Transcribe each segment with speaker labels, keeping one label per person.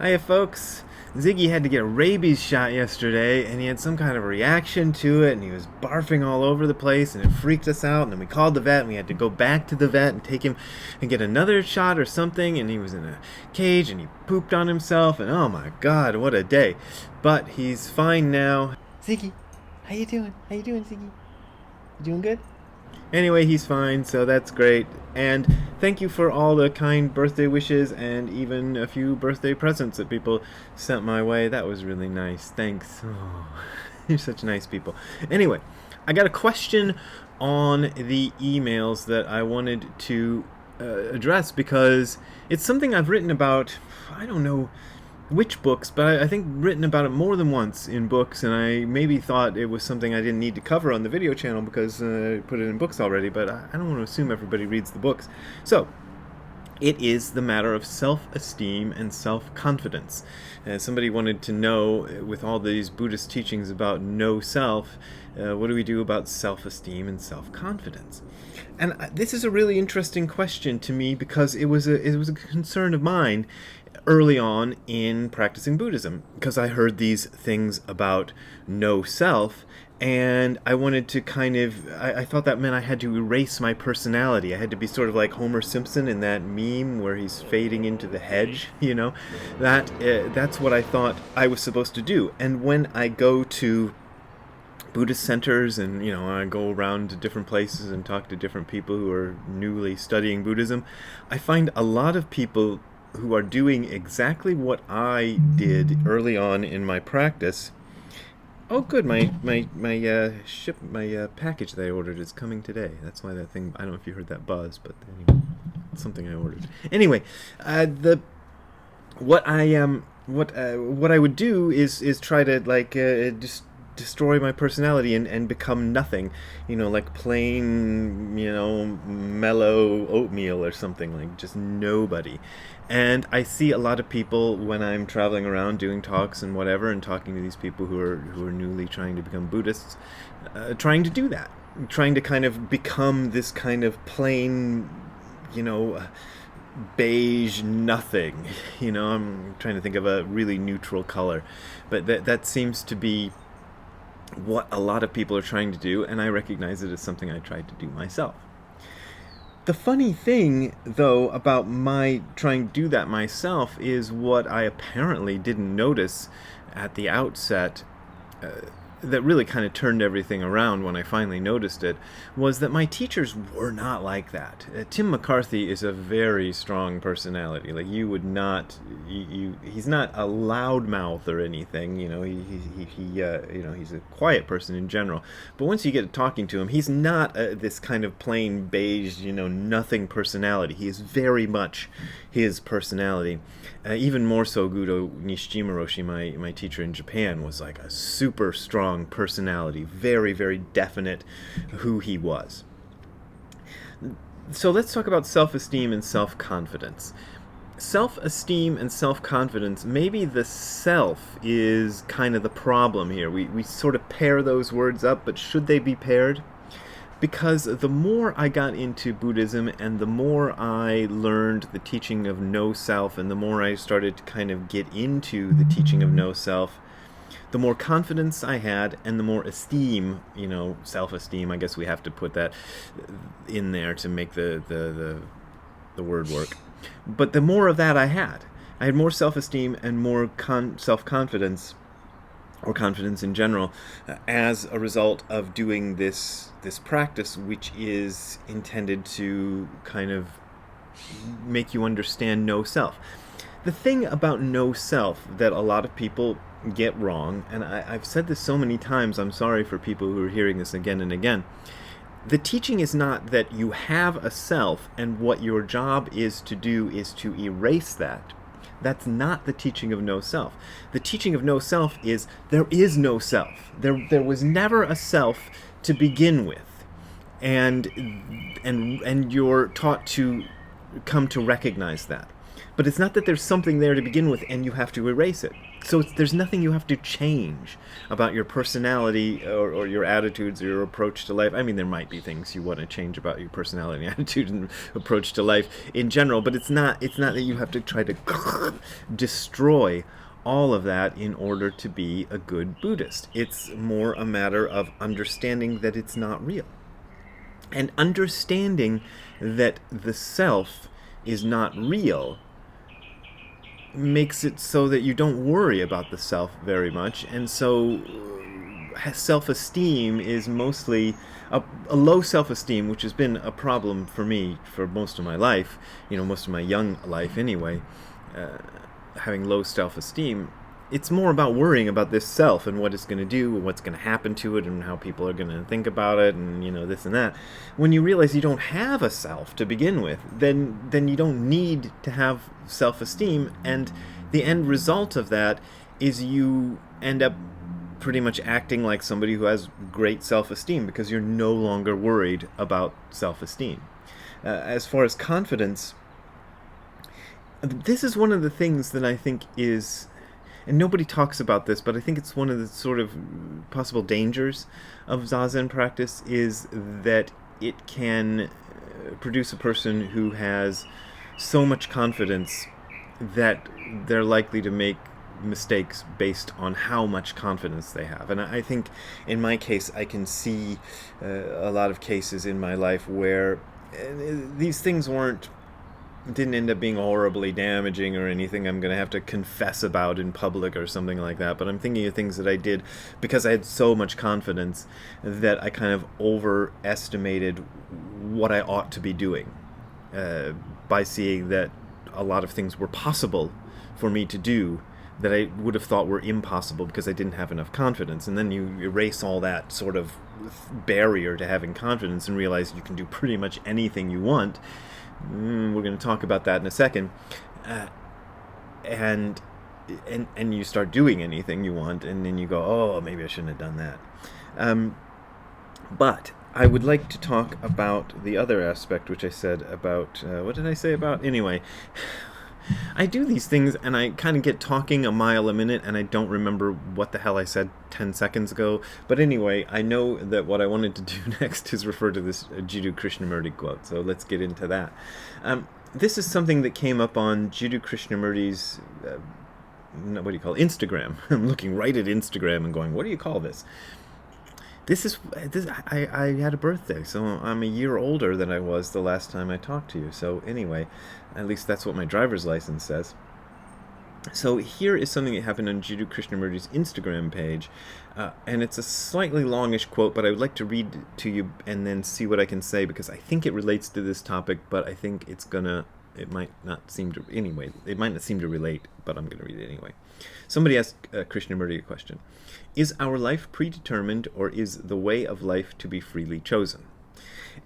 Speaker 1: Hiya, folks. Ziggy had to get a rabies shot yesterday, and he had some kind of reaction to it, and he was barfing all over the place, and it freaked us out. And then we called the vet, and we had to go back to the vet and take him and get another shot or something. And he was in a cage, and he pooped on himself, and oh my God, what a day! But he's fine now. Ziggy, how you doing? How you doing, Ziggy? You doing good? Anyway, he's fine, so that's great. And thank you for all the kind birthday wishes and even a few birthday presents that people sent my way. That was really nice. Thanks. Oh, you're such nice people. Anyway, I got a question on the emails that I wanted to address because it's something I've written about, I don't know which books, but I think written about it more than once in books, and I maybe thought it was something I didn't need to cover on the video channel because I put it in books already, but I don't want to assume everybody reads the books. So, it is the matter of self-esteem and self-confidence. Somebody wanted to know, with all these Buddhist teachings about no self, what do we do about self-esteem and self-confidence? And this is a really interesting question to me because it was a concern of mine early on in practicing Buddhism, because I heard these things about no self, and I wanted to I thought that meant I had to erase my personality. I had to be sort of like Homer Simpson in that meme where he's fading into the hedge, that's what I thought I was supposed to do. And when I go to Buddhist centers and I go around to different places and talk to different people who are newly studying Buddhism, I find a lot of people who are doing exactly what I did early on in my practice. Oh, good! My package that I ordered is coming today. That's why that thing. I don't know if you heard that buzz, but anyway, it's something I ordered. Anyway, what I would do is try to just destroy my personality and become nothing, like plain, mellow oatmeal or something, like just nobody. And I see a lot of people when I'm traveling around doing talks and whatever, and talking to these people who are newly trying to become Buddhists, trying to do that, trying to kind of become this kind of plain, beige nothing. I'm trying to think of a really neutral color, but that seems to be what a lot of people are trying to do, and I recognize it as something I tried to do myself. The funny thing, though, about my trying to do that myself is what I apparently didn't notice at the outset, that really kind of turned everything around when I finally noticed it, was that my teachers were not like that. Tim McCarthy is a very strong personality. Like, you would not, he's not a loudmouth or anything. He's a quiet person in general. But once you get talking to him, he's not this kind of plain beige, nothing personality. He is very much his personality. Even more so, Gudo Nishijima Roshi, my teacher in Japan, was like a super strong personality, very, very definite who he was. So let's talk about self-esteem and self-confidence. Self-esteem and self-confidence, maybe the self is kind of the problem here. We sort of pair those words up, but should they be paired? Because the more I got into Buddhism and the more I learned the teaching of no self and the more I started to kind of get into the teaching of no self, the more confidence I had and the more esteem, self-esteem, I guess we have to put that in there to make the word work. But the more of that I had more self-esteem and more self-confidence, or confidence in general, as a result of doing this practice, which is intended to kind of make you understand no self. The thing about no self that a lot of people get wrong, and I've said this so many times, I'm sorry for people who are hearing this again and again, the teaching is not that you have a self and what your job is to do is to erase that. That's not the teaching of no self. The teaching of no self is there is no self. There was never a self to begin with. And you're taught to come to recognize that. But it's not that there's something there to begin with and you have to erase it. So there's nothing you have to change about your personality or your attitudes or your approach to life. I mean, there might be things you want to change about your personality and attitude and approach to life in general, but it's not that you have to try to destroy all of that in order to be a good Buddhist. It's more a matter of understanding that it's not real. And understanding that the self is not real makes it so that you don't worry about the self very much, and so self-esteem is mostly a low self-esteem, which has been a problem for me for most of my life, most of my young life anyway. Having low self-esteem, it's more about worrying about this self and what it's going to do and what's going to happen to it and how people are going to think about it and this and that. When you realize you don't have a self to begin with, then you don't need to have self-esteem, and the end result of that is you end up pretty much acting like somebody who has great self-esteem because you're no longer worried about self-esteem. As far as confidence, this is one of the things that I think is, and nobody talks about this, but I think it's one of the sort of possible dangers of Zazen practice, is that it can produce a person who has so much confidence that they're likely to make mistakes based on how much confidence they have. And I think in my case, I can see a lot of cases in my life where these things didn't end up being horribly damaging or anything I'm going to have to confess about in public or something like that, but I'm thinking of things that I did because I had so much confidence that I kind of overestimated what I ought to be doing by seeing that a lot of things were possible for me to do that I would have thought were impossible because I didn't have enough confidence. And then you erase all that sort of barrier to having confidence and realize you can do pretty much anything you want. We're going to talk about that in a second, and you start doing anything you want, and then you go, oh, maybe I shouldn't have done that. But I would like to talk about the other aspect, which I said about, what did I say about? Anyway, I do these things and I kind of get talking a mile a minute and I don't remember what the hell I said 10 seconds ago. But anyway, I know that what I wanted to do next is refer to this Jiddu Krishnamurti quote. So let's get into that. This is something that came up on Jiddu Krishnamurti's, what do you call it? Instagram. I'm looking right at Instagram and going, what do you call this? I had a birthday, so I'm a year older than I was the last time I talked to you. So anyway, at least that's what my driver's license says. So here is something that happened on Jiddu Krishnamurti's Instagram page, and it's a slightly longish quote, but I would like to read it to you and then see what I can say, because I think it relates to this topic, but I think it might not seem to relate, but I'm going to read it anyway. Somebody asked Krishnamurti a question. Is our life predetermined, or is the way of life to be freely chosen?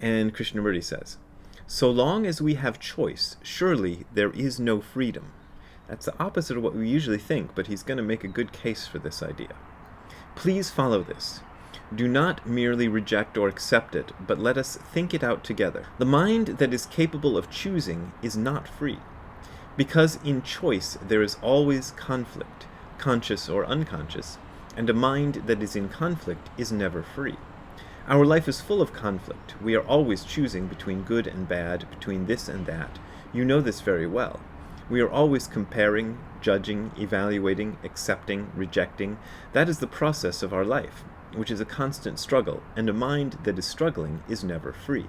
Speaker 1: And Krishnamurti says, so long as we have choice, surely there is no freedom. That's the opposite of what we usually think, but he's going to make a good case for this idea. Please follow this. Do not merely reject or accept it, but let us think it out together. The mind that is capable of choosing is not free, because in choice there is always conflict, conscious or unconscious, and a mind that is in conflict is never free. Our life is full of conflict. We are always choosing between good and bad, between this and that. You know this very well. We are always comparing, judging, evaluating, accepting, rejecting. That is the process of our life, which is a constant struggle, and a mind that is struggling is never free.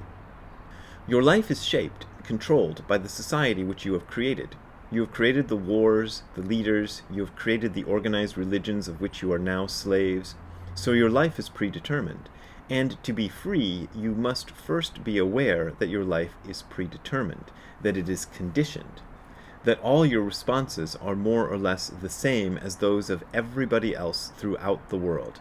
Speaker 1: Your life is shaped, controlled by the society which you have created. You have created the wars, the leaders, you have created the organized religions of which you are now slaves. So your life is predetermined. And to be free, you must first be aware that your life is predetermined, that it is conditioned, that all your responses are more or less the same as those of everybody else throughout the world.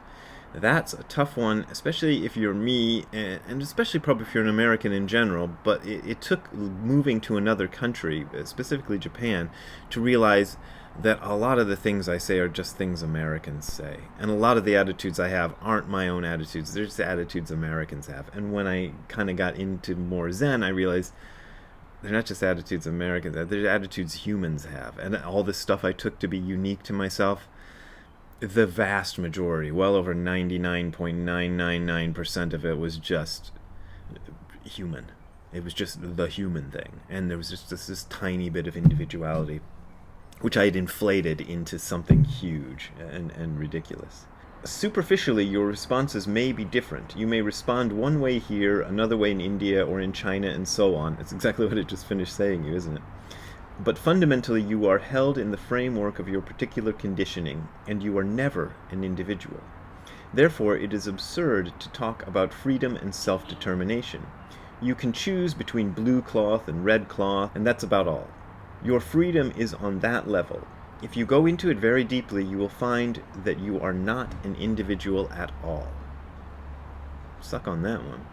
Speaker 1: That's a tough one, especially if you're me, and especially probably if you're an American in general, but it took moving to another country, specifically Japan, to realize that a lot of the things I say are just things Americans say. And a lot of the attitudes I have aren't my own attitudes, they're just attitudes Americans have. And when I kind of got into more Zen, I realized they're not just attitudes Americans have, they're attitudes humans have. And all this stuff I took to be unique to myself, the vast majority, well over 99.999% of it was just human. It was just the human thing. And there was just this tiny bit of individuality, which I had inflated into something huge and ridiculous. Superficially, your responses may be different. You may respond one way here, another way in India or in China, and so on. It's exactly what it just finished saying you, isn't it? But fundamentally, you are held in the framework of your particular conditioning, and you are never an individual. Therefore, it is absurd to talk about freedom and self-determination. You can choose between blue cloth and red cloth, and that's about all. Your freedom is on that level. If you go into it very deeply, you will find that you are not an individual at all. Suck on that one.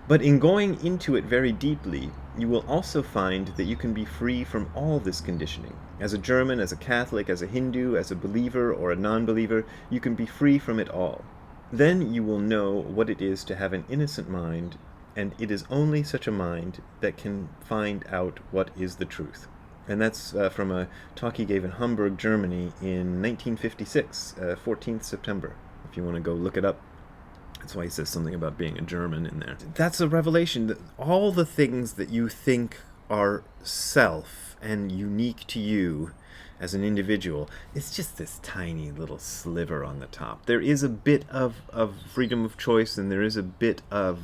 Speaker 1: But in going into it very deeply, you will also find that you can be free from all this conditioning. As a German, as a Catholic, as a Hindu, as a believer or a non-believer, you can be free from it all. Then you will know what it is to have an innocent mind, and it is only such a mind that can find out what is the truth. And that's from a talk he gave in Hamburg, Germany in 1956, 14th September, if you want to go look it up. That's why he says something about being a German in there. That's a revelation that all the things that you think are self and unique to you as an individual, it's just this tiny little sliver on the top. There is a bit of freedom of choice, and there is a bit of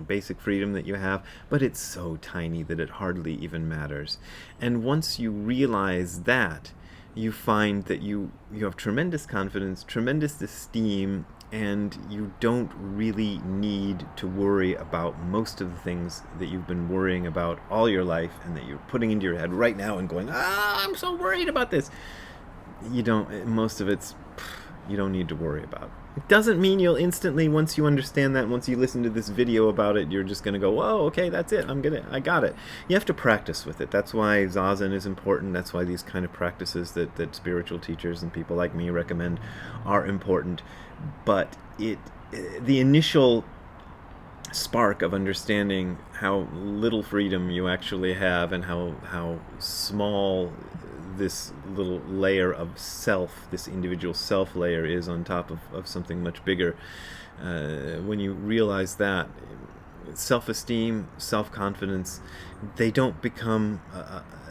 Speaker 1: basic freedom that you have, but it's so tiny that it hardly even matters. And once you realize that, you find that you have tremendous confidence, tremendous esteem, and you don't really need to worry about most of the things that you've been worrying about all your life and that you're putting into your head right now and going, I'm so worried about this. You don't, most of it's, you don't need to worry about. It doesn't mean you'll instantly, once you understand that, once you listen to this video about it, you're just going to go, whoa, okay, that's it, I got it. You have to practice with it. That's why Zazen is important. That's why these kind of practices that spiritual teachers and people like me recommend are important. But the initial spark of understanding how little freedom you actually have and how small this little layer of self, this individual self layer is on top of something much bigger, when you realize that, self-esteem, self-confidence, they don't become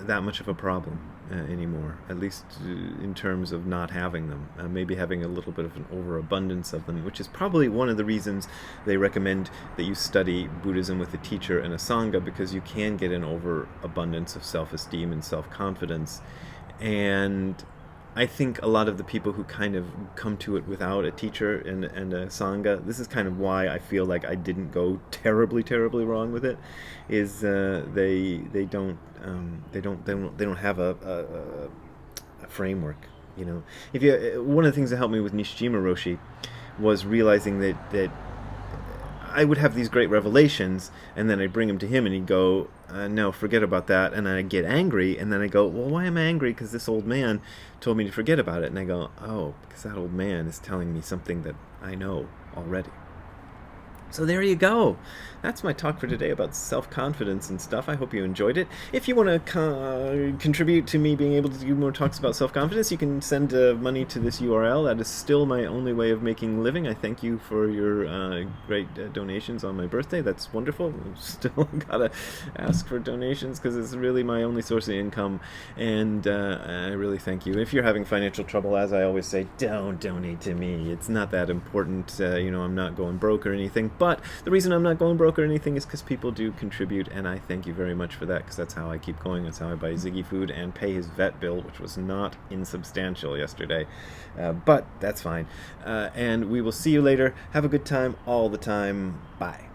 Speaker 1: that much of a problem anymore, at least in terms of not having them, maybe having a little bit of an overabundance of them, which is probably one of the reasons they recommend that you study Buddhism with a teacher and a Sangha, because you can get an overabundance of self-esteem and self-confidence. And I think a lot of the people who kind of come to it without a teacher and a Sangha, this is kind of why I feel like I didn't go terribly wrong with it, is they don't have a framework. If you, one of the things that helped me with Nishijima Roshi was realizing that I would have these great revelations, and then I'd bring them to him, and he'd go, no, forget about that. And then I'd get angry, and then I'd go, well, why am I angry? Because this old man told me to forget about it. And I go, oh, because that old man is telling me something that I know already. So there you go. That's my talk for today about self-confidence and stuff. I hope you enjoyed it. If you want to contribute to me being able to do more talks about self-confidence, you can send money to this URL. That is still my only way of making a living. I thank you for your great donations on my birthday. That's wonderful. I'm still gotta ask for donations because it's really my only source of income, and I really thank you. If you're having financial trouble, as I always say, don't donate to me. It's not that important. I'm not going broke or anything. But the reason I'm not going broke or anything is because people do contribute, and I thank you very much for that, because that's how I keep going. That's how I buy Ziggy food and pay his vet bill, which was not insubstantial yesterday. But that's fine. And we will see you later. Have a good time all the time. Bye.